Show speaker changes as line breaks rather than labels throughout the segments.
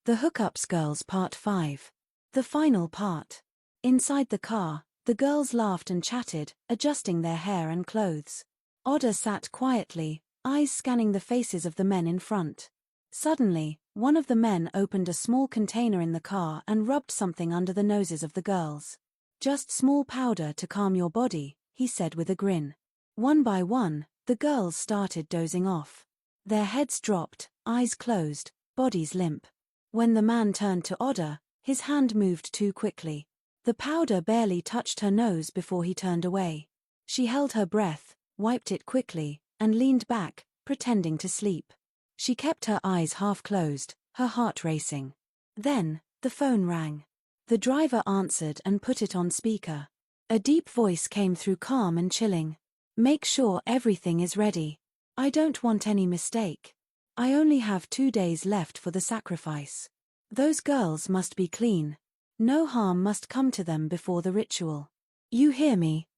The Hookups Girls Part 5. The final part. Inside the car, the girls laughed and chatted, adjusting their hair and clothes. Oda sat quietly, eyes scanning the faces of the men in front. Suddenly, one of the men opened a small container in the car and rubbed something under the noses of the girls. "Just small powder to calm your body," he said with a grin. One by one, the girls started dozing off. Their heads dropped, eyes closed, bodies limp. When the man turned to Oda, his hand moved too quickly. The powder barely touched her nose before he turned away. She held her breath, wiped it quickly, and leaned back, pretending to sleep. She kept her eyes half closed, her heart racing. Then, the phone rang. The driver answered and put it on speaker. A deep voice came through, calm and chilling. "Make sure everything is ready. I don't want any mistake. I only have 2 days left for the sacrifice. Those girls must be clean. No harm must come to them before the ritual. You hear me?"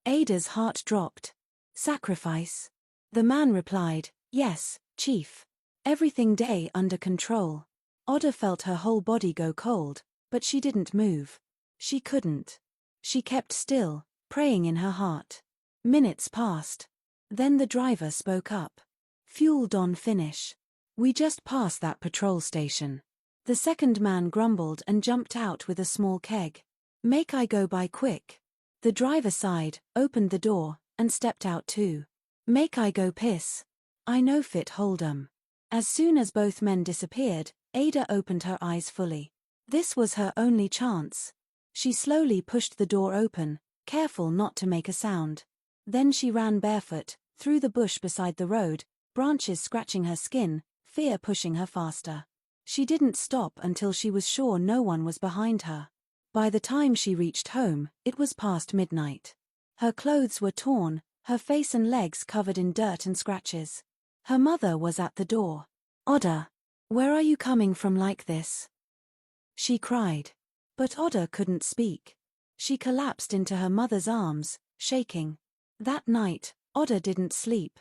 Ada's heart dropped. "Sacrifice?" The man replied, "Yes, Chief. Everything day under control." Oda felt her whole body go cold, but she didn't move. She couldn't. She kept still, praying in her heart. Minutes passed. Then the driver spoke up. "Fuel don't finish. We just passed that patrol station." The second man grumbled and jumped out with a small keg. "Make I go by quick." The driver sighed, opened the door, and stepped out too. "Make I go piss. I no fit hold 'em." As soon as both men disappeared, Ada opened her eyes fully. This was her only chance. She slowly pushed the door open, careful not to make a sound. Then she ran barefoot, through the bush beside the road, branches scratching her skin, fear pushing her faster. She didn't stop until she was sure no one was behind her. By the time she reached home, it was past midnight. Her clothes were torn, her face and legs covered in dirt and scratches. Her mother was at the door. "Oda, where are you coming from like this?" she cried. But Oda couldn't speak. She collapsed into her mother's arms, shaking. That night, Oda didn't sleep.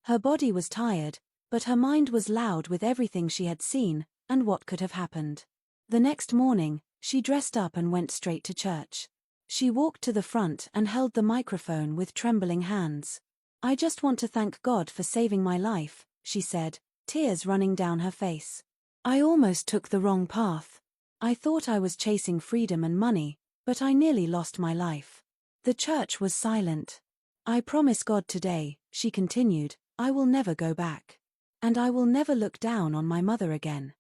Her body was tired, but her mind was loud with everything she had seen, and what could have happened. The next morning, she dressed up and went straight to church. She walked to the front and held the microphone with trembling hands. "I just want to thank God for saving my life," she said, tears running down her face. "I almost took the wrong path. I thought I was chasing freedom and money, but I nearly lost my life." The church was silent. "I promise God today," she continued, "I will never go back. And I will never look down on my mother again."